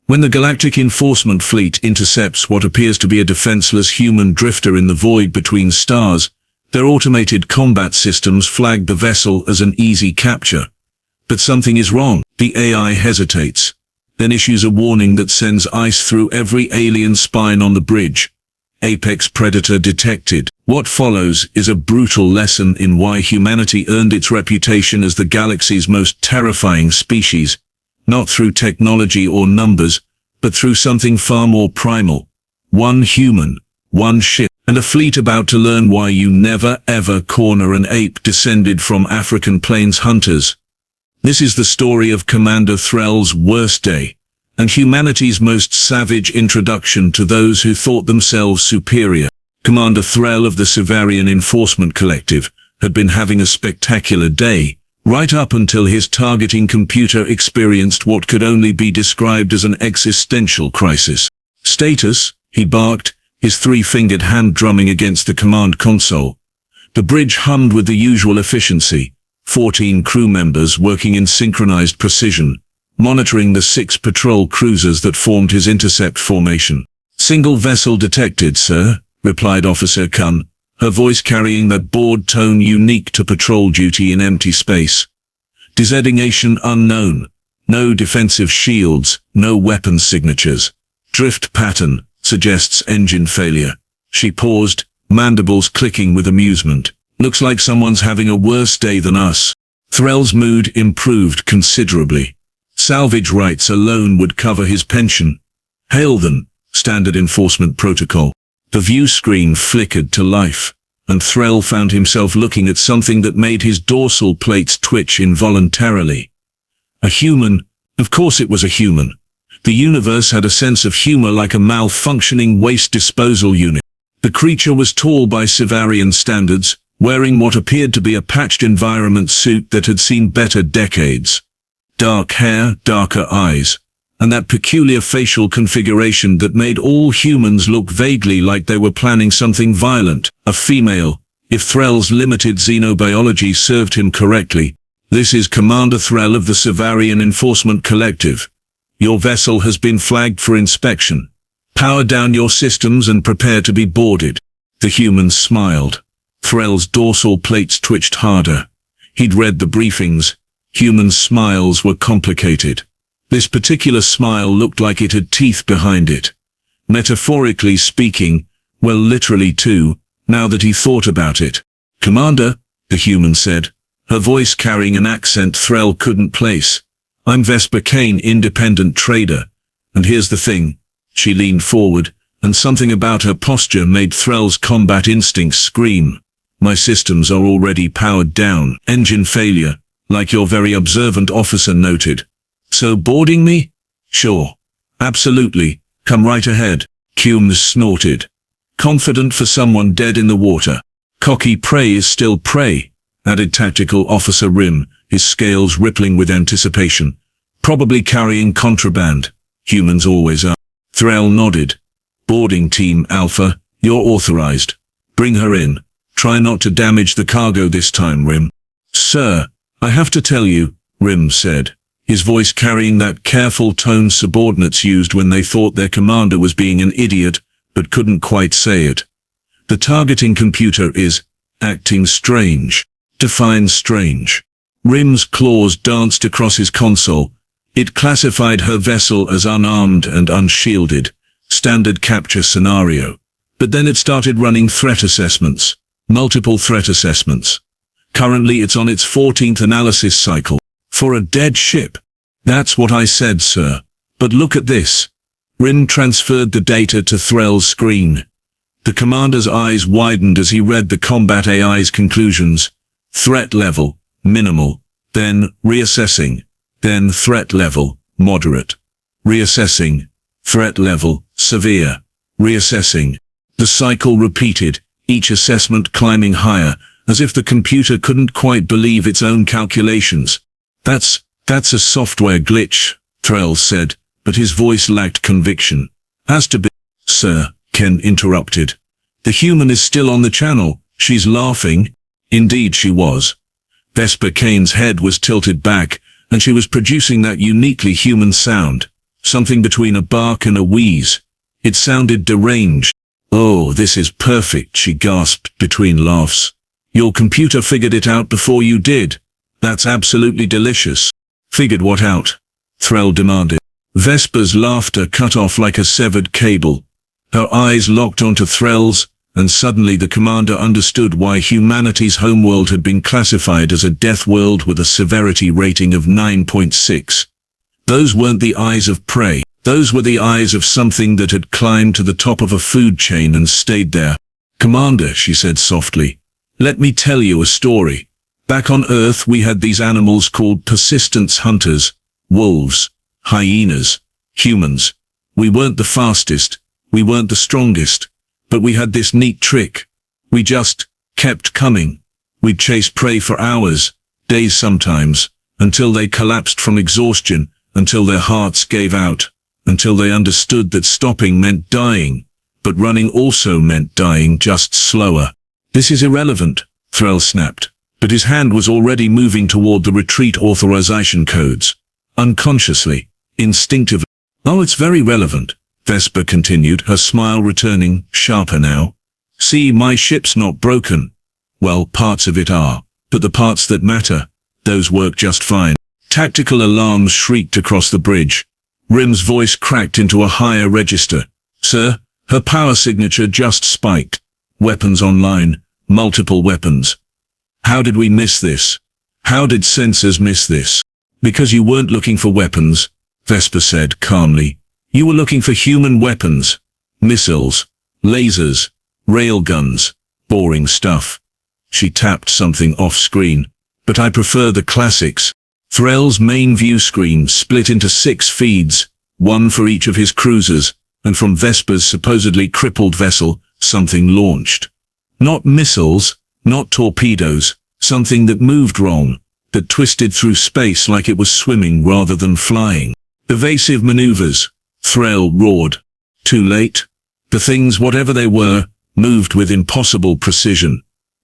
When the Galactic Enforcement Fleet intercepts what appears to be a defenseless human drifter in the void between stars, their automated combat systems flag the vessel as an easy capture. But something is wrong. The AI hesitates, then issues a warning that sends ice through every alien spine on the bridge. Apex predator detected. What follows is a brutal lesson in why humanity earned its reputation as the galaxy's most terrifying species, not through technology or numbers, but through something far more primal. One human, one ship, and a fleet about to learn why you never ever corner an ape descended from African plains hunters. This is the story of Commander Threll's worst day, and humanity's most savage introduction to those who thought themselves superior. Commander Threll of the Sivarian Enforcement Collective had been having a spectacular day, right up until his targeting computer experienced what could only be described as an existential crisis. "Status," he barked, his three-fingered hand drumming against the command console. The bridge hummed with the usual efficiency, 14 crew members working in synchronized precision, monitoring the 6 patrol cruisers that formed his intercept formation. "Single vessel detected, sir," replied Officer Kane, her voice carrying that bored tone unique to patrol duty in empty space. "Designation unknown. No defensive shields, no weapon signatures. Drift pattern suggests engine failure." She paused, mandibles clicking with amusement. "Looks like someone's having a worse day than us." Threll's mood improved considerably. Salvage rights alone would cover his pension. "Hail them," standard enforcement protocol. The view screen flickered to life, and Threll found himself looking at something that made his dorsal plates twitch involuntarily. A human. Of course it was a human. The universe had a sense of humor like a malfunctioning waste disposal unit. The creature was tall by Sivarian standards, wearing what appeared to be a patched environment suit that had seen better decades. Dark hair, darker eyes, and that peculiar facial configuration that made all humans look vaguely like they were planning something violent. A female, if Threll's limited xenobiology served him correctly. "This is Commander Threll of the Sivarian Enforcement Collective. Your vessel has been flagged for inspection. Power down your systems and prepare to be boarded." The human smiled. Threll's dorsal plates twitched harder. He'd read the briefings. Human smiles were complicated. This particular smile looked like it had teeth behind it. Metaphorically speaking, well, literally too, now that he thought about it. "Commander," the human said, her voice carrying an accent Threll couldn't place. "I'm Vesper Kane, independent trader. And here's the thing." She leaned forward, and something about her posture made Threll's combat instincts scream. "My systems are already powered down. Engine failure, like your very observant officer noted. So boarding me?" "Sure. Absolutely. Come right ahead." Cumes snorted. "Confident for someone dead in the water." "Cocky prey is still prey," added Tactical Officer Rim, his scales rippling with anticipation. "Probably carrying contraband. Humans always are." Threll nodded. "Boarding Team Alpha, you're authorized. Bring her in. Try not to damage the cargo this time, Rim." "Sir, I have to tell you," Rim said, his voice carrying that careful tone subordinates used when they thought their commander was being an idiot, but couldn't quite say it. "The targeting computer is acting strange." Define strange. Rim's claws danced across his console. It classified her vessel as unarmed and unshielded, standard capture scenario. But then it started running threat assessments, multiple threat assessments. Currently it's on its 14th analysis cycle. For a dead ship. "That's what I said, sir. But look at this." Rim transferred the data to Threll's screen. The commander's eyes widened as he read the combat AI's conclusions. Threat level, minimal. Then, reassessing. Then, threat level, moderate. Reassessing. Threat level, severe. Reassessing. The cycle repeated, each assessment climbing higher, as if the computer couldn't quite believe its own calculations. That's a software glitch," Threll said, but his voice lacked conviction. "Has to be." "Sir," Ken interrupted. "The human is still on the channel. She's laughing." Indeed she was. Vesper Kane's head was tilted back, and she was producing that uniquely human sound. something between a bark and a wheeze. It sounded deranged. "Oh, this is perfect," she gasped between laughs. "Your computer figured it out before you did. That's absolutely delicious." "Figured what out?" Threll demanded. Vesper's laughter cut off like a severed cable. Her eyes locked onto Threll's, and suddenly the commander understood why humanity's homeworld had been classified as a death world with a severity rating of 9.6. Those weren't the eyes of prey. Those were the eyes of something that had climbed to the top of a food chain and stayed there. "Commander," she said softly, "let me tell you a story. Back on Earth we had these animals called persistence hunters, wolves, hyenas, humans. We weren't the fastest, we weren't the strongest, but we had this neat trick. We just kept coming. We'd chase prey for hours, days sometimes, until they collapsed from exhaustion, until their hearts gave out, until they understood that stopping meant dying, but running also meant dying just slower." "This is irrelevant," Threll snapped, but his hand was already moving toward the retreat authorization codes. Unconsciously, instinctively. "Oh, it's very relevant," Vesper continued, her smile returning, sharper now. "See, my ship's not broken. Well, parts of it are, but the parts that matter, those work just fine." Tactical alarms shrieked across the bridge. Rim's voice cracked into a higher register. "Sir, her power signature just spiked. Weapons online, multiple weapons." "How did we miss this? How did sensors miss this?" "Because you weren't looking for weapons," Vesper said calmly. "You were looking for human weapons. Missiles, lasers, railguns, boring stuff." She tapped something off-screen. "But I prefer the classics." Threll's main view screen split into 6 feeds, one for each of his cruisers, and from Vesper's supposedly crippled vessel, something launched. Not missiles, not torpedoes, something that moved wrong, that twisted through space like it was swimming rather than flying. "Evasive maneuvers," Threll roared. Too late. The things, whatever they were, moved with impossible precision.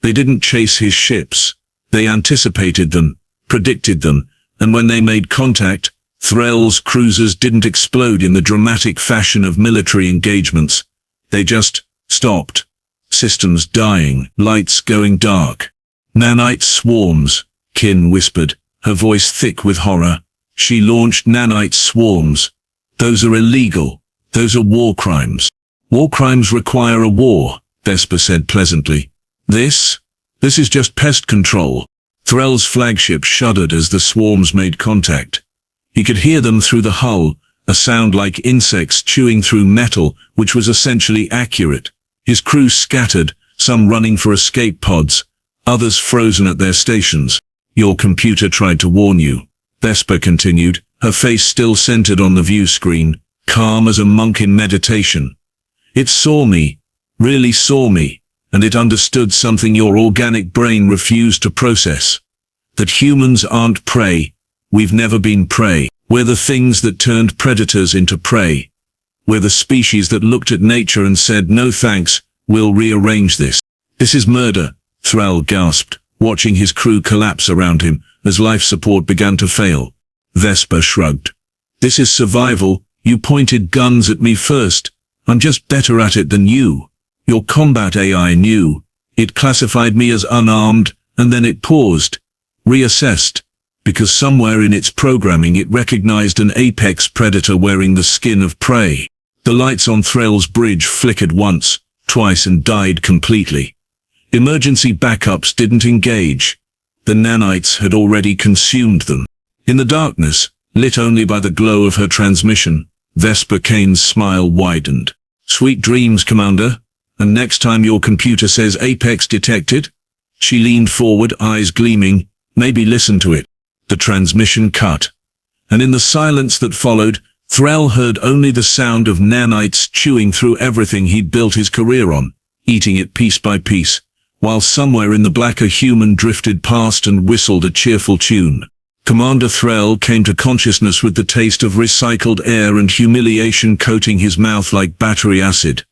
They didn't chase his ships. They anticipated them, predicted them, and when they made contact, Threll's cruisers didn't explode in the dramatic fashion of military engagements. They just stopped. Systems dying, lights going dark. "Nanite swarms," Kin whispered, her voice thick with horror. "She launched nanite swarms. Those are illegal. Those are war crimes." "War crimes require a war," Vesper said pleasantly. This is just pest control." Threll's flagship shuddered as the swarms made contact. He could hear them through the hull, a sound like insects chewing through metal, which was essentially accurate. His crew scattered, some running for escape pods, others frozen at their stations. "Your computer tried to warn you," Vesper continued, her face still centered on the view screen, calm as a monk in meditation. "It saw me, really saw me, and it understood something your organic brain refused to process. That humans aren't prey. We've never been prey. We're the things that turned predators into prey. We're the species that looked at nature and said, no thanks, we'll rearrange this." "This is murder," Threll gasped, watching his crew collapse around him as life support began to fail. Vesper shrugged. "This is survival. You pointed guns at me first. I'm just better at it than you. Your combat AI knew. It classified me as unarmed, and then it paused, reassessed, because somewhere in its programming it recognized an apex predator wearing the skin of prey." The lights on Threll's bridge flickered once, twice, and died completely. Emergency backups didn't engage. The nanites had already consumed them. In the darkness, lit only by the glow of her transmission, Vesper Kane's smile widened. "Sweet dreams, Commander. And next time your computer says Apex detected?" She leaned forward, eyes gleaming. "Maybe listen to it." The transmission cut. And in the silence that followed, Threll heard only the sound of nanites chewing through everything he'd built his career on, eating it piece by piece, while somewhere in the black a human drifted past and whistled a cheerful tune. Commander Threll came to consciousness with the taste of recycled air and humiliation coating his mouth like battery acid.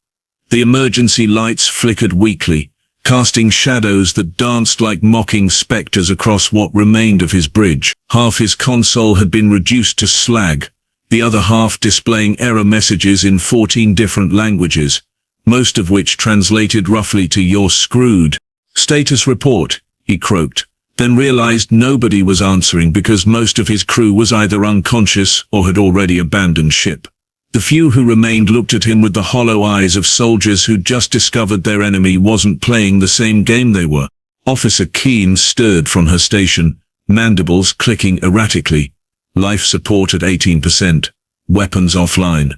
The emergency lights flickered weakly, casting shadows that danced like mocking specters across what remained of his bridge. Half his console had been reduced to slag, the other half displaying error messages in 14 different languages, most of which translated roughly to "You're screwed." "Status report," he croaked, then realized nobody was answering because most of his crew was either unconscious or had already abandoned ship. The few who remained looked at him with the hollow eyes of soldiers who'd just discovered their enemy wasn't playing the same game they were. Officer Kane stirred from her station, mandibles clicking erratically. Life support at 18%. Weapons offline.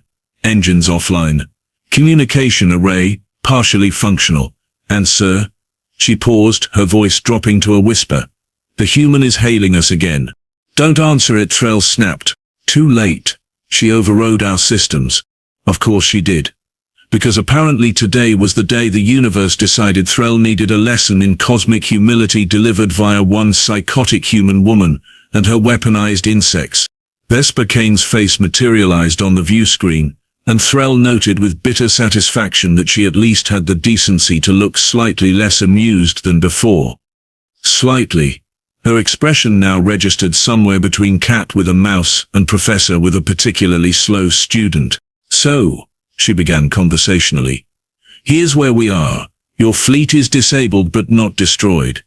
Engines offline. Communication array, partially functional. "And sir?" She paused, her voice dropping to a whisper. "The human is hailing us again." "Don't answer it," Threll snapped. "Too late. She overrode our systems." Of course she did. Because apparently today was the day the universe decided Threll needed a lesson in cosmic humility delivered via one psychotic human woman and her weaponized insects. Vesper Kane's face materialized on the view screen, and Threll noted with bitter satisfaction that she at least had the decency to look slightly less amused than before. Slightly. Her expression now registered somewhere between cat with a mouse and professor with a particularly slow student. "So," she began conversationally, "here's where we are. Your fleet is disabled but not destroyed.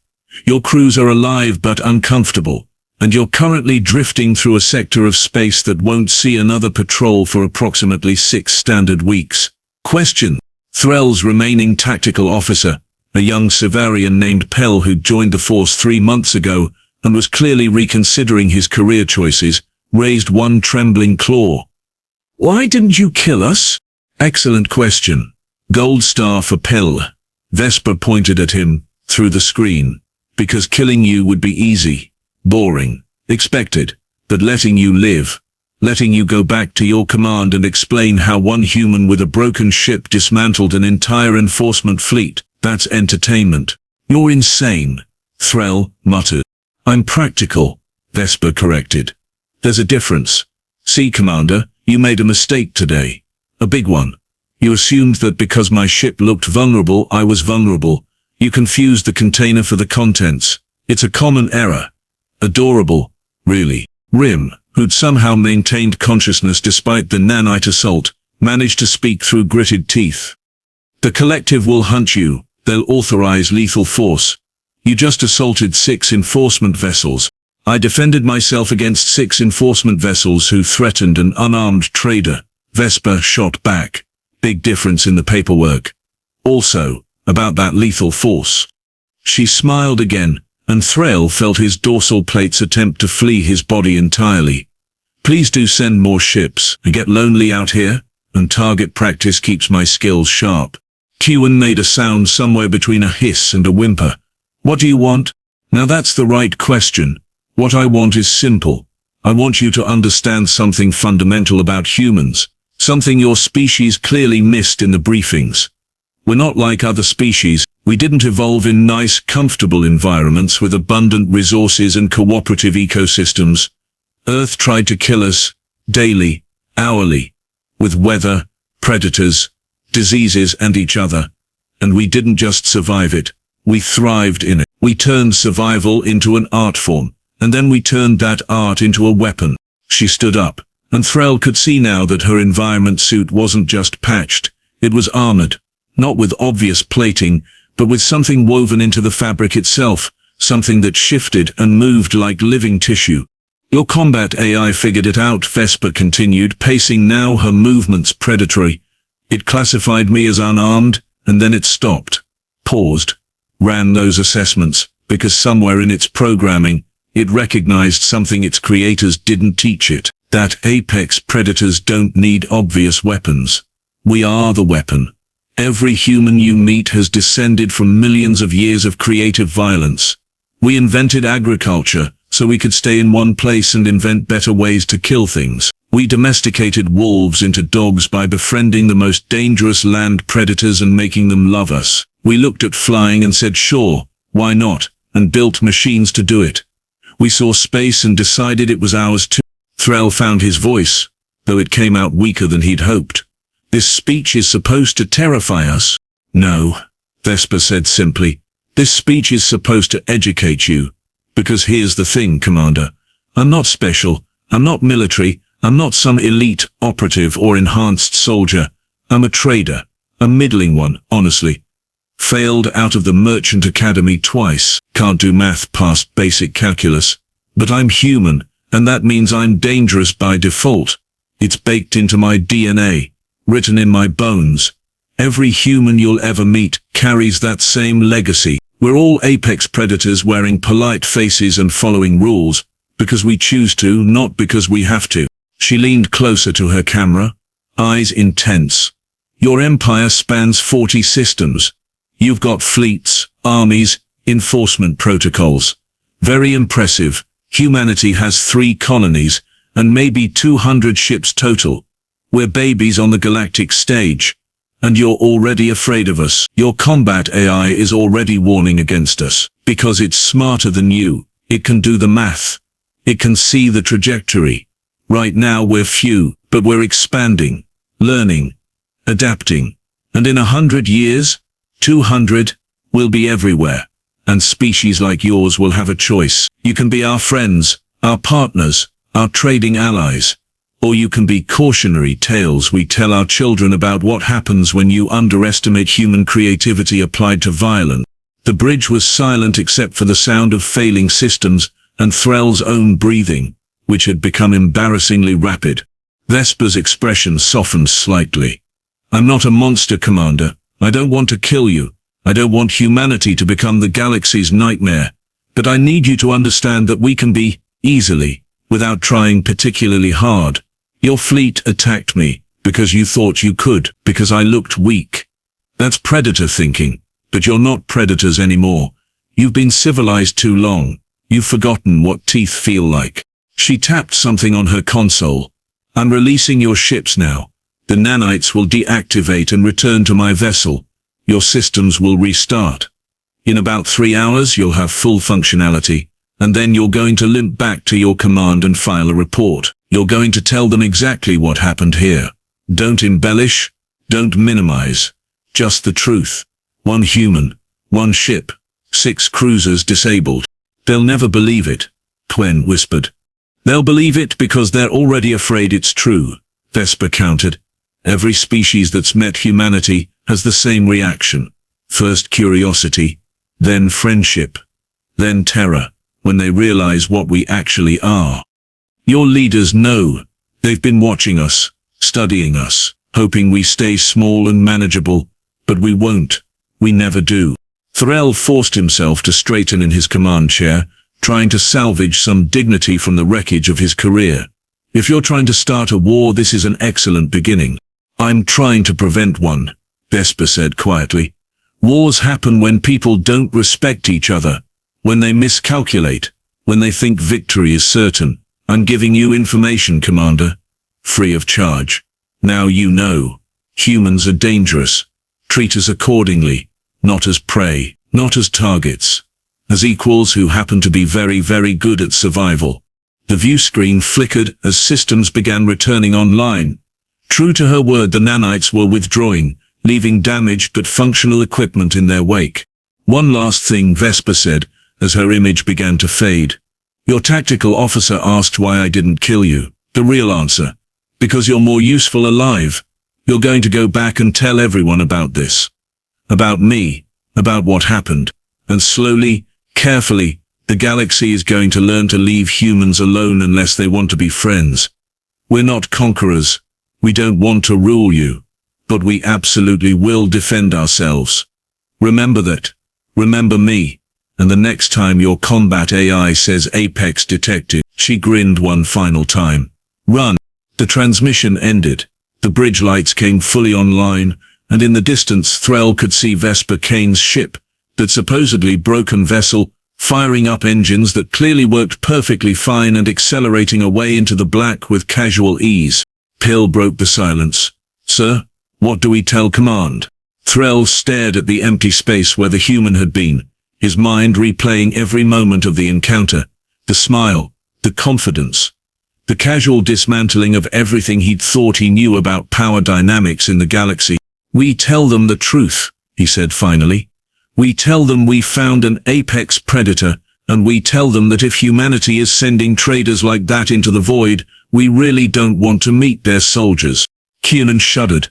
Your crews are alive but uncomfortable. And you're currently drifting through a sector of space that won't see another patrol for approximately 6 standard weeks." Question. Threll's remaining tactical officer, a young Sivarian named Pell who'd joined the force 3 months ago and was clearly reconsidering his career choices, raised one trembling claw. "Why didn't you kill us?" "Excellent question. Gold star for Pell." Vesper pointed at him, through the screen. "Because killing you would be easy. Boring. Expected. But letting you live, letting you go back to your command and explain how one human with a broken ship dismantled an entire enforcement fleet, that's entertainment." "You're insane," Threll muttered. "I'm practical," Vesper corrected. "There's a difference. See, Commander, you made a mistake today. A big one. You assumed that because my ship looked vulnerable, I was vulnerable. You confused the container for the contents. It's a common error. Adorable, really." Rim, who'd somehow maintained consciousness despite the Nanite assault, managed to speak through gritted teeth. "The collective will hunt you. They'll authorize lethal force. You just assaulted 6 enforcement vessels. I defended myself against 6 enforcement vessels who threatened an unarmed trader." Vesper shot back. "Big difference in the paperwork. Also, about that lethal force." She smiled again, and Threll felt his dorsal plates attempt to flee his body entirely. "Please do send more ships. I get lonely out here, and target practice keeps my skills sharp." Kewen made a sound somewhere between a hiss and a whimper. "What do you want?" "Now that's the right question. What I want is simple. I want you to understand something fundamental about humans, something your species clearly missed in the briefings. We're not like other species. We didn't evolve in nice, comfortable environments with abundant resources and cooperative ecosystems. Earth tried to kill us, daily, hourly, with weather, predators, diseases and each other. And we didn't just survive it, we thrived in it. We turned survival into an art form, and then we turned that art into a weapon." She stood up, and Threll could see now that her environment suit wasn't just patched, it was armored, not with obvious plating, but with something woven into the fabric itself, something that shifted and moved like living tissue. "Your combat AI figured it out," Vesper continued, pacing now, her movements predatory. "It classified me as unarmed, and then it stopped, paused, ran those assessments, because somewhere in its programming, it recognized something its creators didn't teach it, that apex predators don't need obvious weapons. We are the weapon. Every human you meet has descended from millions of years of creative violence. We invented agriculture, so we could stay in one place and invent better ways to kill things. We domesticated wolves into dogs by befriending the most dangerous land predators and making them love us. We looked at flying and said sure, why not, and built machines to do it. We saw space and decided it was ours too." Threll found his voice, though it came out weaker than he'd hoped. "This speech is supposed to terrify us." "No," Vesper said simply. "This speech is supposed to educate you. Because here's the thing, Commander. I'm not special, I'm not military, I'm not some elite operative or enhanced soldier. I'm a trader. A middling one, honestly. Failed out of the Merchant Academy twice. Can't do math past basic calculus. But I'm human, and that means I'm dangerous by default. It's baked into my DNA, written in my bones. Every human you'll ever meet carries that same legacy. We're all apex predators wearing polite faces and following rules, because we choose to, not because we have to. She leaned closer to her camera, eyes intense. Your empire spans 40 systems. You've got fleets, armies, enforcement protocols. Very impressive. Humanity has 3 colonies, and maybe 200 ships total. We're babies on the galactic stage. And you're already afraid of us. Your combat AI is already warning against us. Because it's smarter than you. It can do the math. It can see the trajectory. Right now we're few, but we're expanding, learning, adapting. And in 100 years, 200, we'll be everywhere. And species like yours will have a choice. You can be our friends, our partners, our trading allies. Or you can be cautionary tales we tell our children about what happens when you underestimate human creativity applied to violence. The bridge was silent except for the sound of failing systems and Threll's own breathing, which had become embarrassingly rapid. Vesper's expression softened slightly. I'm not a monster, Commander. I don't want to kill you. I don't want humanity to become the galaxy's nightmare. But I need you to understand that we can be, easily, without trying particularly hard. Your fleet attacked me, because you thought you could, because I looked weak. That's predator thinking, but you're not predators anymore. You've been civilized too long. You've forgotten what teeth feel like. She tapped something on her console. I'm releasing your ships now. The nanites will deactivate and return to my vessel. Your systems will restart. In about 3 hours you'll have full functionality, and then you're going to limp back to your command and file a report. You're going to tell them exactly what happened here. Don't embellish, don't minimize. Just the truth. 1 human, 1 ship, 6 cruisers disabled. They'll never believe it, Gwen whispered. They'll believe it because they're already afraid it's true, Vesper countered. Every species that's met humanity has the same reaction. First curiosity, then friendship, then terror, when they realize what we actually are. Your leaders know. They've been watching us, studying us, hoping we stay small and manageable, but we won't. We never do. Threll forced himself to straighten in his command chair, trying to salvage some dignity from the wreckage of his career. If you're trying to start a war, this is an excellent beginning. I'm trying to prevent one, Vesper said quietly. Wars happen when people don't respect each other, when they miscalculate, when they think victory is certain. I'm giving you information, Commander. Free of charge. Now you know. Humans are dangerous. Treat us accordingly. Not as prey, not as targets. As equals who happen to be very, very good at survival. The view screen flickered as systems began returning online. True to her word, the nanites were withdrawing, leaving damaged but functional equipment in their wake. One last thing, Vesper said, as her image began to fade. Your tactical officer asked why I didn't kill you. The real answer. Because you're more useful alive. You're going to go back and tell everyone about this. About me. About what happened. And slowly, carefully, the galaxy is going to learn to leave humans alone unless they want to be friends. We're not conquerors. We don't want to rule you. But we absolutely will defend ourselves. Remember that. Remember me. And the next time your combat AI says Apex detected, she grinned one final time. Run. The transmission ended. The bridge lights came fully online, and in the distance Threll could see Vesper Kane's ship, that supposedly broken vessel, firing up engines that clearly worked perfectly fine and accelerating away into the black with casual ease. Pill broke the silence. Sir, what do we tell command? Threll stared at the empty space where the human had been, his mind replaying every moment of the encounter, the smile, the confidence, the casual dismantling of everything he'd thought he knew about power dynamics in the galaxy. We tell them the truth, he said finally. We tell them we found an apex predator, and we tell them that if humanity is sending traders like that into the void, We really don't want to meet their soldiers. Kiernan shuddered.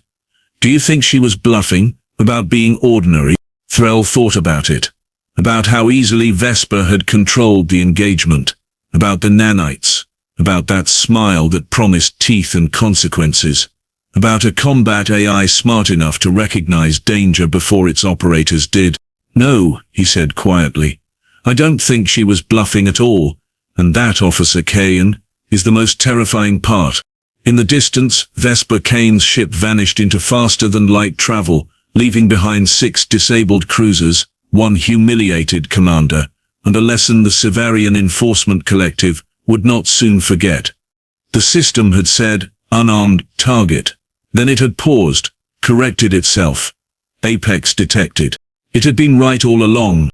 Do you think she was bluffing about being ordinary? Threll thought about it. About how easily Vesper had controlled the engagement. About the nanites. About that smile that promised teeth and consequences. About a combat AI smart enough to recognize danger before its operators did. No, he said quietly. I don't think she was bluffing at all. And that, Officer Kane, is the most terrifying part. In the distance, Vesper Kane's ship vanished into faster-than-light travel, leaving behind 6 disabled cruisers, 1 humiliated commander, and a lesson the Sivarian Enforcement Collective would not soon forget. The system had said, unarmed target. Then it had paused, corrected itself. Apex detected. It had been right all along,